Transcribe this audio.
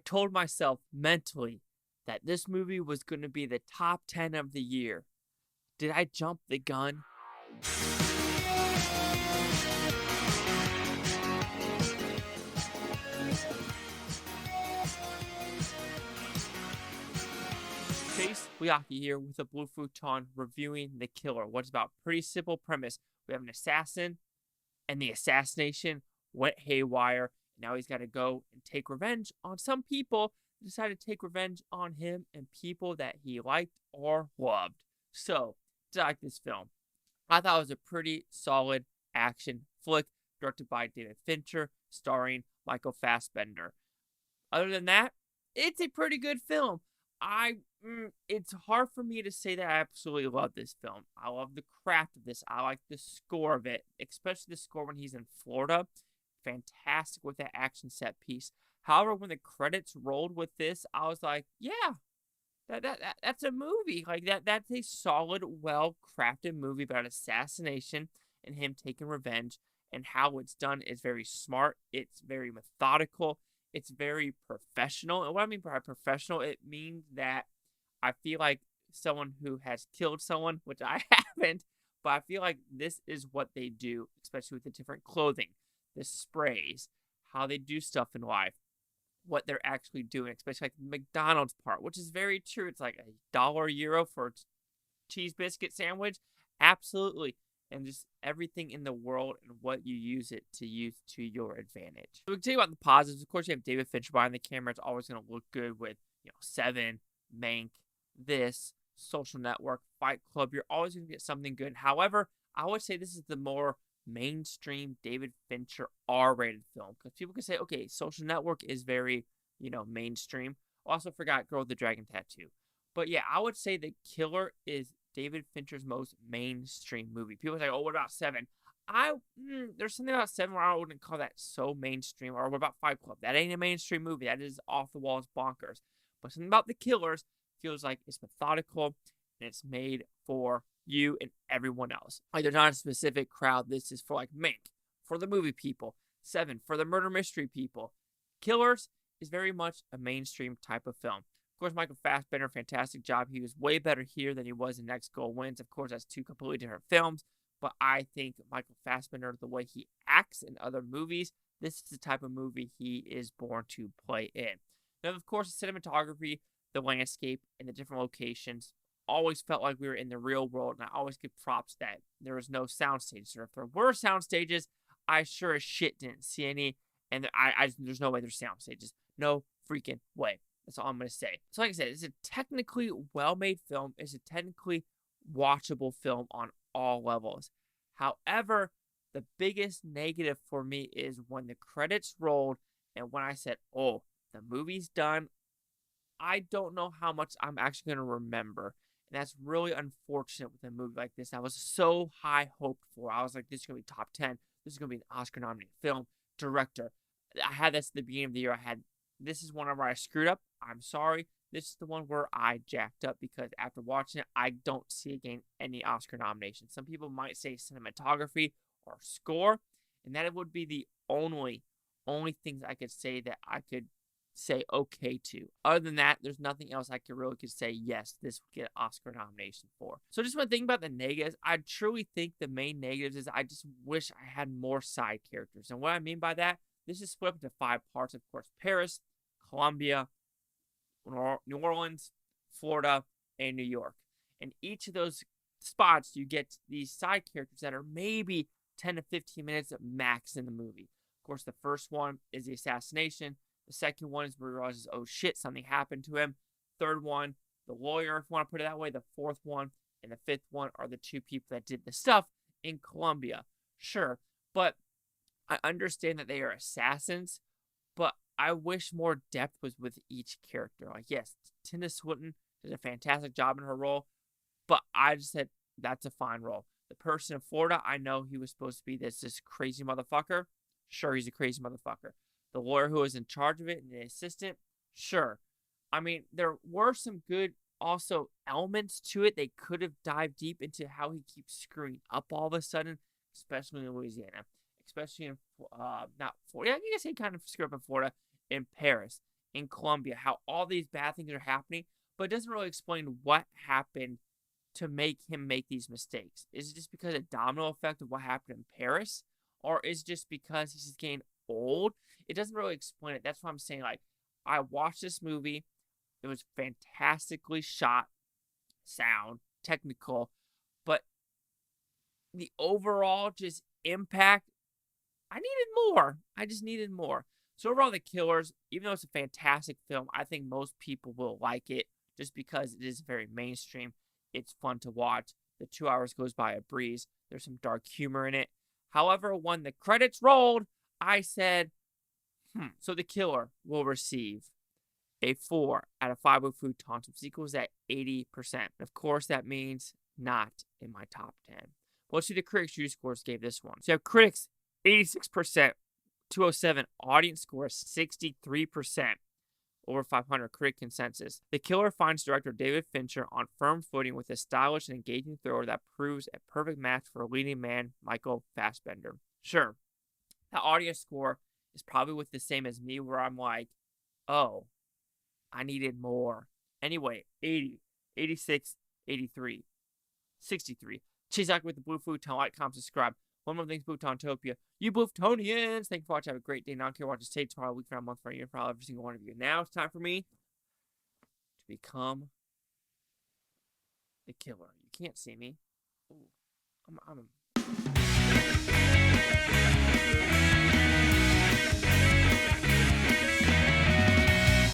told myself mentally that this movie was going to be the top 10 of the year. Did I jump the gun? Chase Leaki here with a Blue Futon reviewing The Killer. What's about? Pretty simple premise. We have an assassin, and the assassination went haywire. Now he's got to go and take revenge on some people who decided to take revenge on him and people that he liked or loved. So, did I like this film? I thought it was a pretty solid action flick directed by David Fincher, starring Michael Fassbender. Other than that, it's a pretty good film. It's hard for me to say that I absolutely love this film. I love the craft of this. I like the score of it, especially the score when he's in Florida. Fantastic with that action set piece. However, when the credits rolled with this, I was like, yeah, that's a movie. Like that's a solid, well-crafted movie about assassination and him taking revenge. And how it's done is very smart. It's very methodical. It's very professional. And what I mean by professional, it means that I feel like someone who has killed someone, which I haven't, but I feel like this is what they do, especially with the different clothing, the sprays, how they do stuff in life, what they're actually doing, especially like the McDonald's part, which is very true. It's like $1 for a cheese biscuit sandwich. Absolutely. And just everything in the world and what you use it to your advantage. So we can tell you about the positives. Of course, you have David Fincher behind the camera. It's always going to look good with, Seven, Mank, this, Social Network, Fight Club. You're always going to get something good. However, I would say this is the more mainstream David Fincher R-rated film. Because people can say, okay, Social Network is very, mainstream. Also forgot Girl with the Dragon Tattoo. But yeah, I would say The Killer is David Fincher's most mainstream movie. People say, oh, what about Seven? There's something about Seven where I wouldn't call that so mainstream. Or what about Fight Club? That ain't a mainstream movie. That is off the walls bonkers. But something about The Killers feels like it's methodical and it's made for you and everyone else. Like there's not a specific crowd. This is for like Mank, for the movie people. Seven, for the murder mystery people. Killers is very much a mainstream type of film. Of course, Michael Fassbender, fantastic job. He was way better here than he was in Next Goal Wins. Of course, that's two completely different films. But I think Michael Fassbender, the way he acts in other movies, this is the type of movie he is born to play in. Now, of course, the cinematography, the landscape, and the different locations always felt like we were in the real world. And I always give props that there was no sound stages. Or if there were sound stages, I sure as shit didn't see any. And there's no way there's sound stages. No freaking way. That's all I'm going to say. So like I said, it's a technically well-made film. It's a technically watchable film on all levels. However, the biggest negative for me is when the credits rolled and when I said, oh, the movie's done, I don't know how much I'm actually going to remember. And that's really unfortunate with a movie like this. I was so high hoped for. I was like, this is going to be top 10. This is going to be an Oscar-nominated film. Director. I had this at the beginning of the year. This is one where I screwed up. I'm sorry. This is the one where I jacked up because after watching it, I don't see again any Oscar nominations. Some people might say cinematography or score, and that would be the only things I could say that I could say okay to. Other than that, there's nothing else I could say, yes, this would get an Oscar nomination for. So just when thinking about the negatives, I truly think the main negatives is I just wish I had more side characters. And what I mean by that, this is split up into 5 parts. Of course, Paris, Colombia, New Orleans, Florida, and New York. And each of those spots, you get these side characters that are maybe 10 to 15 minutes max in the movie. Of course, the first one is the assassination. The second one is where he realizes, oh shit, something happened to him. Third one, the lawyer, if you want to put it that way. The fourth one and the fifth one are the 2 people that did the stuff in Colombia. Sure, but I understand that they are assassins, but I wish more depth was with each character. Like, yes, Tilda Swinton did a fantastic job in her role, but I just said that's a fine role. The person in Florida, I know he was supposed to be this crazy motherfucker. Sure, he's a crazy motherfucker. The lawyer who was in charge of it and the assistant, sure. I mean, there were some good also elements to it. They could have dived deep into how he keeps screwing up all of a sudden, especially in Louisiana, especially in not Florida. I guess he kind of screwed up in Florida, in Paris, in Colombia, how all these bad things are happening, but it doesn't really explain what happened to make him make these mistakes. Is it just because of domino effect of what happened in Paris? Or is it just because he's just getting old? It doesn't really explain it. That's why I'm saying, like, I watched this movie. It was fantastically shot, sound, technical, but the overall just impact, I needed more. I just needed more. So overall, The Killers, even though it's a fantastic film, I think most people will like it just because it is very mainstream. It's fun to watch. The 2 hours goes by a breeze. There's some dark humor in it. However, when the credits rolled, I said, So The Killer will receive a 4 out of 5 with Futons, which equals at 80%. Of course, that means not in my top 10. Well, let's see the critics' review scores gave this one. So you have critics 86%, 207. Audience score 63%. Over 500 critic consensus. The Killer finds director David Fincher on firm footing with a stylish and engaging thriller that proves a perfect match for leading man Michael Fassbender. Sure, the audience score is probably with the same as me, where I'm like, oh, I needed more. Anyway, 80, 86, 83, 63. Cheese out with the Blue Futon. Like, comment, subscribe. One more thing, Bhutontopia. You Bhuftonians! Thank you for watching. Have a great day. Now I don't care what to say tomorrow, week, for a month, for a year, for every single one of you. Now it's time for me to become the killer. You can't see me. Ooh, I'm